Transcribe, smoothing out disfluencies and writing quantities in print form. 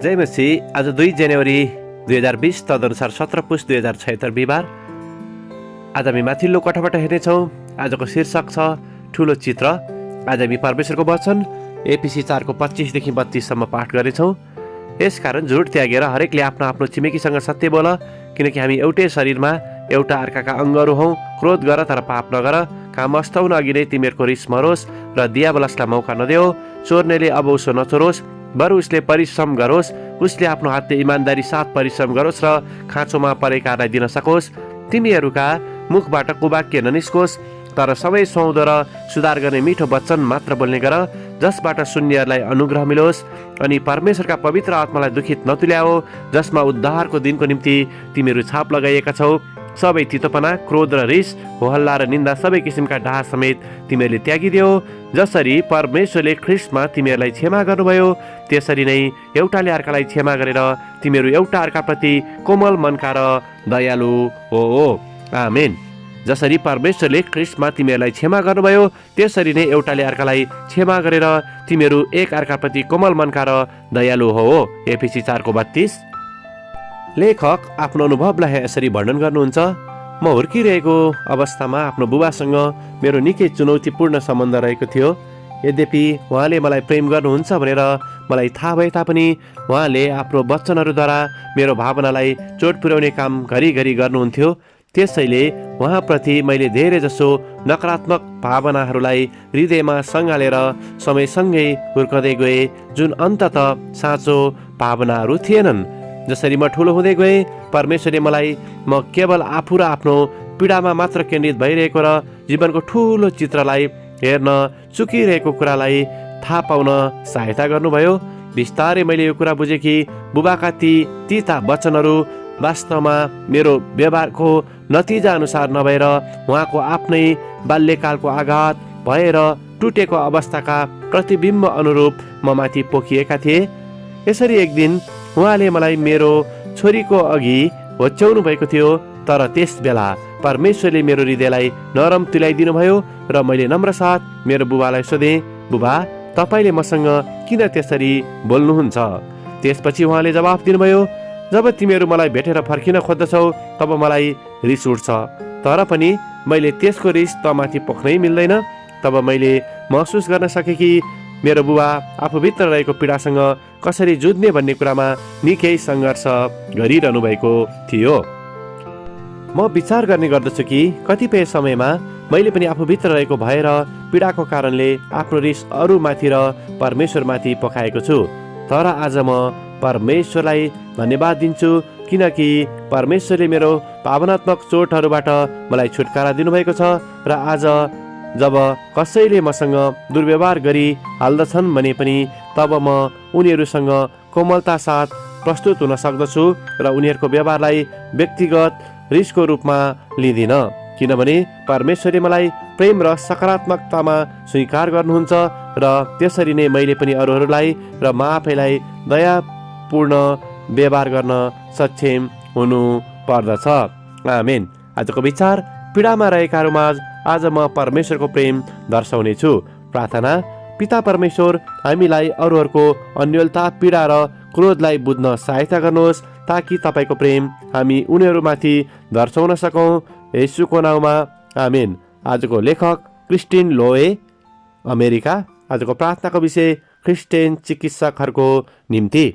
जय मसीह। आज 2 जनवरी 2020 तदनुसार 17 पुस 2076 बिहिबार। आज हामी माथिल्लो कोठाबाट हेर्नेछौँ। आजको शीर्षक छ ठुलो चित्र। आज हामी परमेश्वरको वचन एफिसी 4 25 देखि 32 सम्म पाठ गर्नेछौँ। यसकारण झुट त्यागेर हरेकले आफ्नो आफ्नो छिमेकीसँग सत्य बोल, किनकि हामी एउटै शरीरमा एउटा अर्काका अङ्गहरू हौँ। क्रोध गर तर पाप नगर। काम अस्ताउन अघि नै तिमीहरूको रिस मरोस् र दियाबलसलाई मौका नदेऊ। चोर्नेले अब उसो नचोरोस्, बरु उसले परिश्रम गरोस्। उसले आफ्नो हातले इमान्दारी साथ परिश्रम गरोस् र खाँचोमा परेकालाई दिन सकोस्। तिमीहरूका मुखबाट कुवाक्य ननिस्कोस्, तर सबै सुहाउँदो र सुधार गर्ने मिठो वचन मात्र बोल्ने गर, जसबाट शून्यहरूलाई अनुग्रह मिलोस्। अनि परमेश्वरका पवित्र आत्मालाई दुखित नतुल्याओ, जसमा उद्धारको दिनको निम्ति तिमीहरू छाप लगाइएका छौ। सबै तितोपना, क्रोध र रिस, होहल्ला र निन्दा, सबै किसिमका डाहा समेत तिमीहरूले त्यागिदेऊ। जसरी परमेश्वरले ख्रिस्टमा तिमीहरूलाई क्षमा गर्नुभयो, त्यसरी नै एउटाले अर्कालाई क्षमा गरेर तिमीहरू एउटा अर्काप्रति कोमल मनका र दयालु हो। आमेन। जसरी परमेश्वरले ख्रिस्टमा तिमीहरूलाई क्षमा गर्नुभयो, त्यसरी नै एउटाले अर्कालाई क्षमा गरेर तिमीहरू एक अर्काप्रति कोमल मनका र दयालु हो। एफिसी 4:32। लेखक आफ्नो अनुभवलाई यसरी वर्णन गर्नुहुन्छ। म हुर्किरहेको अवस्थामा आफ्नो बुबासँग मेरो निकै चुनौतीपूर्ण सम्बन्ध रहेको थियो। यद्यपि उहाँले मलाई प्रेम गर्नुहुन्छ भनेर मलाई थाहा भए तापनि उहाँले आफ्नो वचनहरूद्वारा मेरो भावनालाई चोट पुर्याउने काम घरिघरि गर्नुहुन्थ्यो। त्यसैले उहाँप्रति मैले धेरै जसो नकारात्मक भावनाहरूलाई हृदयमा सँगालेर समयसँगै हुर्कँदै गएँ, जुन अन्तत साँचो भावनाहरू थिएनन्। जसरी म ठुलो हुँदै गएँ, परमेश्वरले मलाई म केवल आफू र आफ्नो पीडामा मात्र केन्द्रित भइरहेको र जीवनको ठुलो चित्रलाई हेर्न चुकिरहेको कुरालाई थाहा पाउन सहायता गर्नुभयो। बिस्तारै मैले यो कुरा बुझेँ कि बुबाका ती तिता वचनहरू वास्तवमा मेरो व्यवहारको नतिजा अनुसार नभएर उहाँको आफ्नै बाल्यकालको आघात भएर टुटेको अवस्थाका प्रतिबिम्ब अनुरूप म माथि पोखिएका थिए। यसरी एक दिन उहाँले मलाई मेरो छोरीको अघि होच्याउनु भएको थियो, तर त्यस बेला परमेश्वरले मेरो हृदयलाई नरम तुल्याइदिनु भयो र मैले नम्र साथ मेरो बुबालाई सोधेँ, बुबा, तपाईँले मसँग किन त्यसरी बोल्नुहुन्छ? त्यसपछि उहाँले जवाफ दिनुभयो, जब तिमीहरू मलाई भेटेर फर्किन खोज्दछौ तब मलाई रिस उठ्छ, तर पनि मैले त्यसको रिस तमाथि पोख्नै मिल्दैन। तब मैले महसुस गर्न सकेँ कि मेरो बुबा आफूभित्र रहेको पीडासँग कसरी जुझ्ने भन्ने कुरामा निकै सङ्घर्ष गरिरहनु भएको थियो। म विचार गर्ने गर्दछु कि कतिपय समयमा मैले पनि आफूभित्र रहेको भएर पीडाको कारणले आफ्नो रिस अरूमाथि र परमेश्वरमाथि पकाएको छु। तर आज म परमेश्वरलाई धन्यवाद दिन्छु, किनकि परमेश्वरले मेरो भावनात्मक चोटहरूबाट मलाई छुटकारा दिनुभएको छ र आज जब कसैले मसँग दुर्व्यवहार गरी हाल्दछन् भने पनि तब म उनीहरूसँग कोमलता साथ प्रस्तुत हुन सक्दछु र उनीहरूको व्यवहारलाई व्यक्तिगत रिसको रूपमा लिँदिन, किनभने परमेश्वरले मलाई प्रेम र सकारात्मकतामा स्वीकार गर्नुहुन्छ र त्यसरी नै मैले पनि अरूहरूलाई र म आफैलाई दयापूर्ण व्यवहार गर्न सक्षम हुनु पर्दछ। आमेन। आजको विचार, पीडामा रहेकाहरूमा आज म परमेश्वरको प्रेम दर्शाउने छु। प्रार्थना। पिता परमेश्वर, हामीलाई अरूहरूको अन्योलता, पीडा र क्रोधलाई बुझ्न सहायता गर्नुहोस्, ताकि तपाईँको प्रेम हामी उनीहरूमाथि दर्शाउन सकौँ। येशूको नाउँमा आमेन। आजको लेखक क्रिस्टिन लोए, अमेरिका। आजको प्रार्थनाको विषय क्रिस्चियन चिकित्सकहरूको निम्ति।